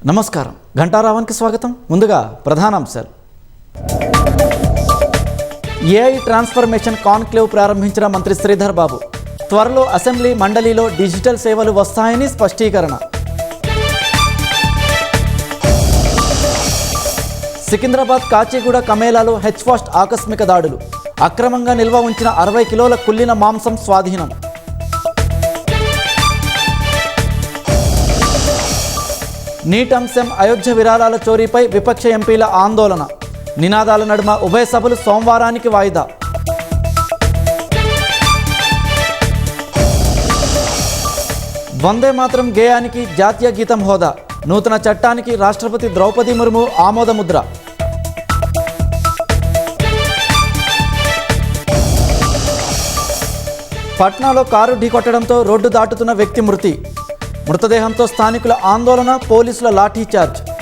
నమస్కారం. ఘంటారావానికి స్వాగతం. ముందుగా ప్రధానాంశాలు. ఏఐ ట్రాన్స్ఫర్మేషన్ కాన్క్లేవ్ ప్రారంభించిన మంత్రి శ్రీధర్ బాబు. త్వరలో అసెంబ్లీ మండలిలో డిజిటల్ సేవలు వస్తాయని స్పష్టీకరణ. సికింద్రాబాద్ కాచిగూడ కమేలాలో హెచ్ఫాస్ట్ ఆకస్మిక దాడులు. అక్రమంగా నిల్వ ఉంచిన 60 కిలోల కుళ్ళిన మాంసం స్వాధీనం. నీట్ అంశం అయోధ్య విరాళాల చోరీపై విపక్ష ఎంపీల ఆందోళన. నినాదాల నడుమ ఉభయ సభలు సోమవారానికి వాయిదా. వందే మాతరం గేయానికి జాతీయ గీతం హోదా. నూతన చట్టానికి రాష్ట్రపతి ద్రౌపది ముర్ము ఆమోదముద్ర. పట్నాలో కారు ఢీకొట్టడంతో రోడ్డు దాటుతున్న వ్యక్తి మృతి. మృతదేహంతో స్థానికుల ఆందోళన, పోలీసుల లాఠీచార్జ్.